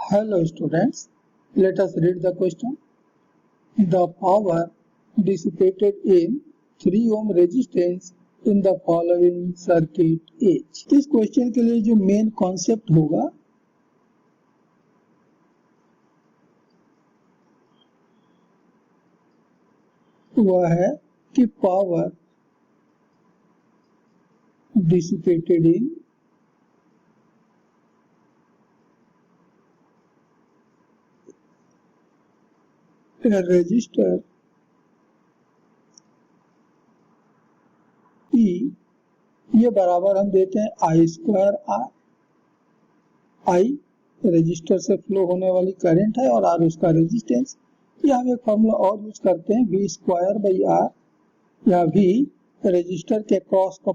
Hello students, let us read the question. The power dissipated in 3 ohm resistance in the following circuit is. इस question के लिए जो main concept होगा वह है कि power dissipated in a resistor E, ये बराबर हम देते हैं I square R। I resistor से फ्लो होने वाली करंट है और R उसका रेजिस्टेंस। या हम एक फॉर्मूला और यूज करते हैं V स्क्वायर बाई R, या V रेजिस्टर के क्रॉस का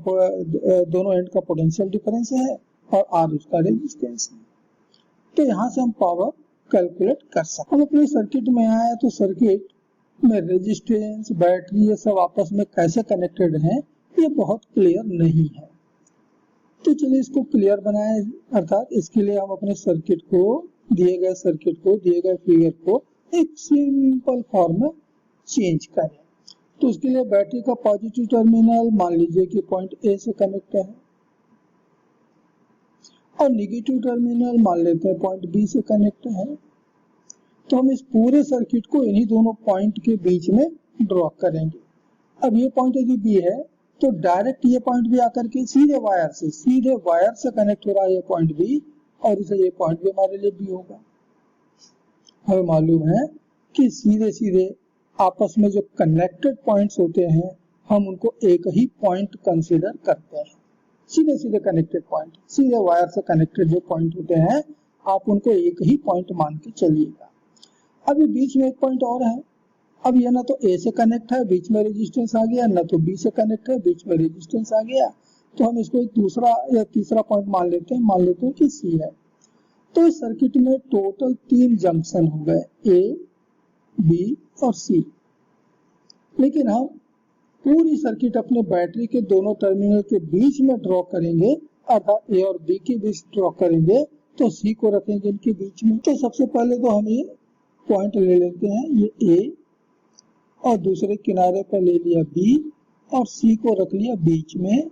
दोनों एंड का पोटेंशियल डिफरेंस है और R उसका रेजिस्टेंस है। तो यहाँ से हम पावर कैलकुलेट कर सकते हैं। हम अपने सर्किट में आए तो सर्किट में रेजिस्टेंस, बैटरी, ये सब आपस में कैसे कनेक्टेड हैं ये बहुत क्लियर नहीं है। तो चलिए इसको क्लियर बनाए, अर्थात इसके लिए हम अपने सर्किट को, दिए गए फिगर को एक सिंपल फॉर्म में चेंज करें। तो उसके लिए बैटरी का पॉजिटिव टर्मिनल मान लीजिए कि पॉइंट ए से कनेक्ट है और निगेटिव टर्मिनल मान लेते हैं पॉइंट बी से कनेक्ट है। तो हम इस पूरे सर्किट को इन्हीं दोनों पॉइंट के बीच में ड्रॉ करेंगे। अब ये पॉइंट यदि बी है तो डायरेक्ट ये पॉइंट भी आकर के सीधे वायर से कनेक्ट हो रहा है ये पॉइंट बी, और इसे ये पॉइंट भी हमारे लिए बी होगा। हमें मालूम है कि सीधे आपस में जो कनेक्टेड पॉइंट्स होते हैं हम उनको एक ही पॉइंट कंसीडर करते हैं। सीधे कनेक्टेड पॉइंट, सीधे वायर से कनेक्टेड जो पॉइंट होते हैं आप उनको एक ही पॉइंट मान के चलिएगा। अभी बीच में एक पॉइंट और है। अब ये ना तो ए से कनेक्ट है, बीच में रेजिस्टेंस आ गया, ना तो बी से कनेक्ट है, बीच में रेजिस्टेंस आ गया। तो हम इसको एक दूसरा या तीसरा पॉइंट मान लेते हैं कि सी है। तो इस सर्किट में टोटल 3 जंक्शन हो गए, ए, बी और सी। लेकिन हम पूरी सर्किट अपने बैटरी के दोनों टर्मिनल के बीच में ड्रॉ करेंगे, अर्थात ए और बी के बीच ड्रॉ करेंगे, तो सी को रखेंगे इनके बीच में। तो सबसे पहले तो हम ये पॉइंट ले लेते हैं, ये ए, और दूसरे किनारे पर ले लिया बी और सी को रख लिया बीच में।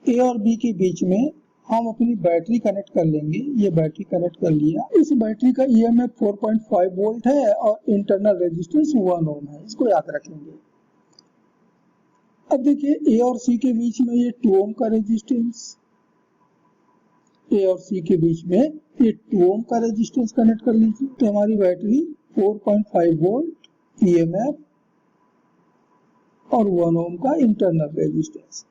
ए और बी के बीच में हम अपनी बैटरी कनेक्ट कर लेंगे। ये बैटरी कनेक्ट कर लिया। इस बैटरी का ईएमएफ 4.5 वोल्ट है और इंटरनल रेजिस्टेंस 1 ओम है, इसको याद रखेंगे। अब देखिए ए और सी के बीच में ये 2 ओम का रेजिस्टेंस, ए और सी के बीच में ये 2 ओम का रेजिस्टेंस कनेक्ट कर लीजिए। तो हमारी बैटरी 4.5 वोल्ट ईएमएफ और 1 ओम का इंटरनल रेजिस्टेंस।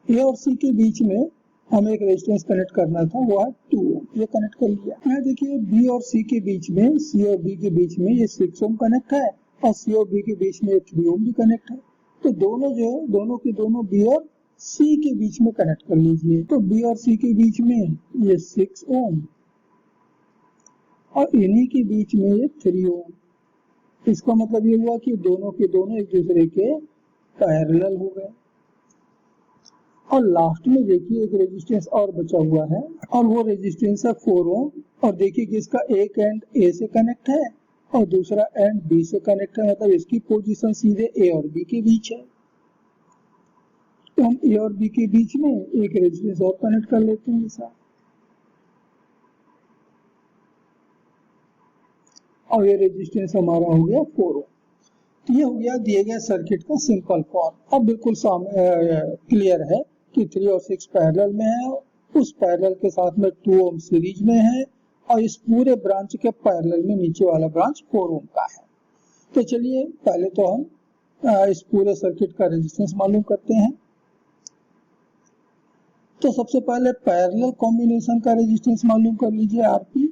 ए और सी के बीच में हमें एक रेजिस्टेंस कनेक्ट करना था, वो है 2 ओम, ये कनेक्ट कर लिया। यहाँ देखिए बी और सी के बीच में, सी और बी के बीच में ये 6 ओम कनेक्ट है और सी और बी के बीच में 3 ओम भी कनेक्ट है। तो दोनों के दोनों बी और सी के बीच में कनेक्ट कर लीजिए। तो बी और सी के बीच में ये 6 ओम और इन्हीं के बीच में ये 3 ओम। इसका मतलब ये हुआ कि दोनों के दोनों एक दूसरे के पैरेलल हो गए। और लास्ट में देखिए एक रेजिस्टेंस और बचा हुआ है और वो रेजिस्टेंस है 4 ओम। और देखिए कि इसका एक एंड ए से कनेक्ट है और दूसरा एंड बी से कनेक्ट है, मतलब इसकी पोजीशन सीधे ए और बी के बीच है। तो हम ए और बी के बीच में एक रेजिस्टेंस और कनेक्ट कर लेते हैं ऐसा, और ये रेजिस्टेंस हमारा हो गया 4 ओम। तो ये हो गया दिए गए सर्किट का सिंपल फॉर्म। अब बिल्कुल क्लियर है कि 3 और 6 पैरेलल में है, उस पैरेलल के साथ में 2 ओम सीरीज में है और इस पूरे ब्रांच के पैरेलल में नीचे वाला ब्रांच 4 ओम का है। तो चलिए पहले तो हम इस पूरे सर्किट का रेजिस्टेंस मालूम करते हैं। तो सबसे पहले पैरेलल कॉम्बिनेशन का रेजिस्टेंस मालूम कर लीजिए। आरपी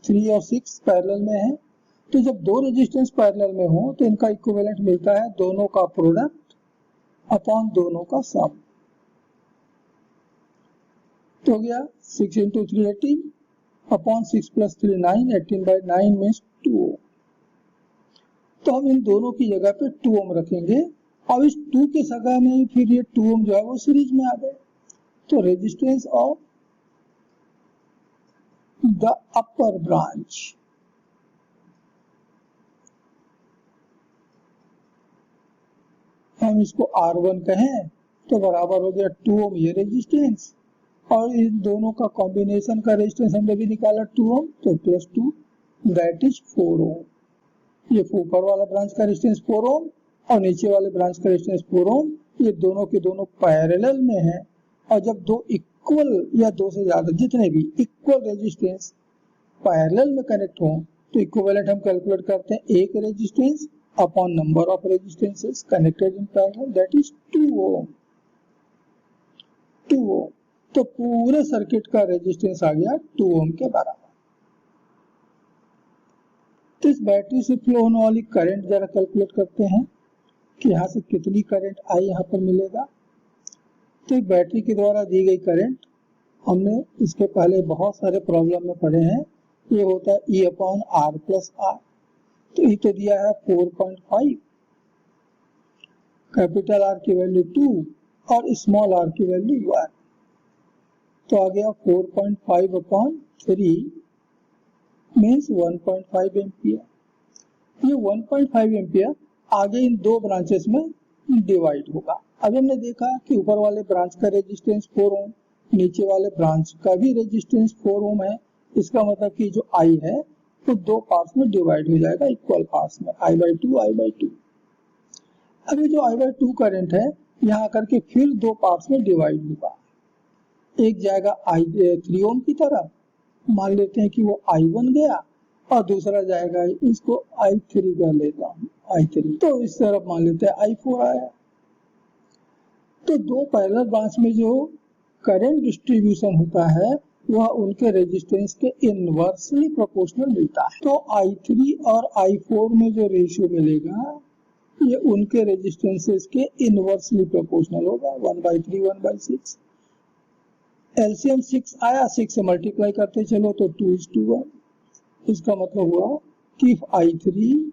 3 और 6 पैरेलल में है, तो जब दो रेजिस्टेंस पैरेलल में हो तो इनका इक्विवेलेंट मिलता है दोनों का प्रोडक्ट अपॉन दोनों का सम। तो हो गया 6 into 3 18 अपॉन 6 plus 3 9, 18/9 मीन्स 2 ओम। तो हम इन दोनों की जगह पे 2 ओम रखेंगे और इस 2 के जगह में फिर ये 2 ओम जो है वो सीरीज में आ गए। तो resistance of the upper branch हम इसको R1 कहें तो बराबर हो गया 2 ओम ये रेजिस्टेंस, और इन दोनों का कॉम्बिनेशन का रेजिस्टेंस हमने भी निकाला 2 ओम, तो +2 दैट इज 4 ओम। ये ऊपर वाला ब्रांच का रेजिस्टेंस 4 ओम और नीचे वाले ब्रांच का रेजिस्टेंस 4 ओम, ये दोनों के दोनों पैरेलल में है। और जब दो इक्वल या दो से ज्यादा जितने भी इक्वल रेजिस्टेंस पैरेलल में कनेक्ट हो तो इक्विवेलेंट हम कैलकुलेट करते हैं एक resistance upon number of resistances connected in parallel, that is 2 ओम। 2 ओम, तो पूरे सर्किट का रेजिस्टेंस आ गया 2 ओम के बराबर। तो इस बैटरी से फ्लो होने वाली करंट जरा कैलकुलेट करते हैं कि यहाँ से कितनी करंट आई यहाँ पर मिलेगा। तो एक बैटरी के द्वारा दी गई करंट हमने इसके पहले बहुत सारे प्रॉब्लम में पढ़े हैं, ये होता है E/R+R। तो ये तो दिया है 4.5, कैपिटल R की वैल्यू 2 और स्मॉल r की वैल्यू 1, तो आ गया 4.5/3 मीन्स 1.5 एम्पियर। ये 1.5 एम्पियर आगे इन दो ब्रांचेस में डिवाइड होगा। अभी हमने देखा कि ऊपर वाले ब्रांच का रेजिस्टेंस 4 ओम, नीचे वाले ब्रांच का भी रेजिस्टेंस 4 ओम है। इसका मतलब कि जो I है वो दो पार्ट्स में डिवाइड हो जाएगा, इक्वल पार्ट्स में, I/2। अभी जो I/2 करंट है यहाँ आकर के फिर दो पार्ट्स में डिवाइड होगा। एक जाएगा 3 ओम की तरफ, मान लेते हैं कि वो I1 गया, और दूसरा जाएगा, इसको I3 कर लेता हूँ, I3, तो इस तरफ मान लेते हैं I4 आया। तो दो पैरेलल ब्रांच में जो करंट डिस्ट्रीब्यूशन होता है वह उनके रेजिस्टेंस के इनवर्सली प्रोपोर्शनल मिलता है। तो I3 और I4 में जो रेशियो मिलेगा ये उनके रेजिस्टेंसेस के इनवर्सली प्रोपोर्शनल होगा, 1/3 1/6। एलसीएम 6 आया, 6 से मल्टीप्लाई करते चलो तो 2:1। इसका मतलब हुआ कि I3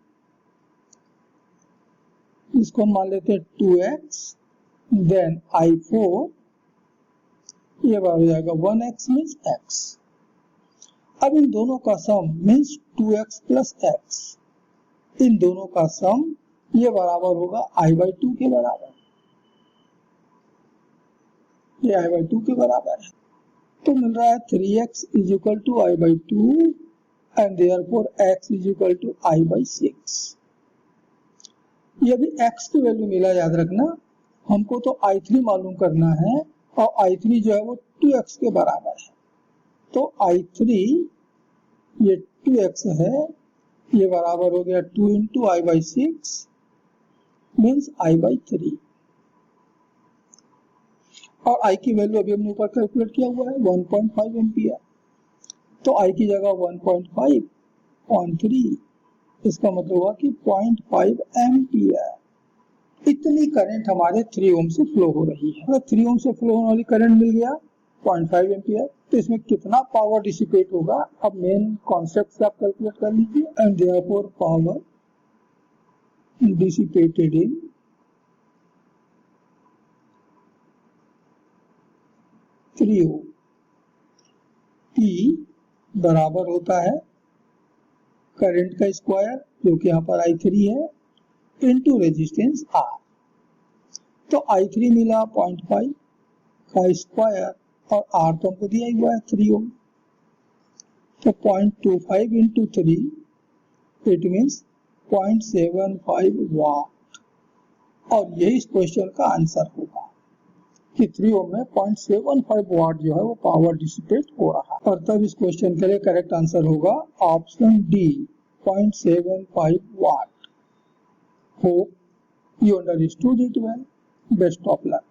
इसको मान लेते हैं 2x, देन I4 ये बार हो जाएगा 1x मीन्स x। अब इन दोनों का सम मीन्स 2x प्लस x, इन दोनों का सम ये बराबर होगा I/2 के बराबर, ये I/2 के बराबर है। तो मिल रहा है 3x is equal to I/2 and therefore x is equal to I/6। ये भी x की वैल्यू मिला, याद रखना। हमको तो I3 मालूम करना है और I3 जो है वो 2x के बराबर है। तो I3 ये 2x है, ये बराबर हो गया 2 इंटू I/6 मीन्स I/3। और I की वैल्यू अभी हमने ऊपर कैलकुलेट किया हुआ है 1.5 एम्पियर, तो I की जगह 1.5 ऑन 3, इसका मतलब हुआ कि 0.5 एम्पियर। इतनी करंट हमारे 3 ओम से फ्लो हो रही है। अगर 3 ओम से फ्लो होने वाली करंट मिल गया 0.5 एम्पियर, तो इसमें कितना पावर डिसिपेट होगा, अब मेन कॉन्सेप्ट से आप कैलकुलेट कर लीजिए। And therefore power dissipated in three ohm, P बराबर होता है करंट का स्क्वायर जो कि यहाँ पर I3 है इनटू रेजिस्टेंस R। तो I3 मिला 0.5 का स्क्वायर और R तो हमको दिया हुआ है 3 ओम, तो 0.25 इंटू 3 इट मीन्स 0.75 वाट। और यही इस क्वेश्चन का आंसर होगा कि 3 ओम में 0.75 वाट जो है वो पावर डिसिपेट हो रहा है। और तब इस क्वेश्चन के लिए करेक्ट आंसर होगा option D, 0.75 watt. Hope you understood it well. Best of luck.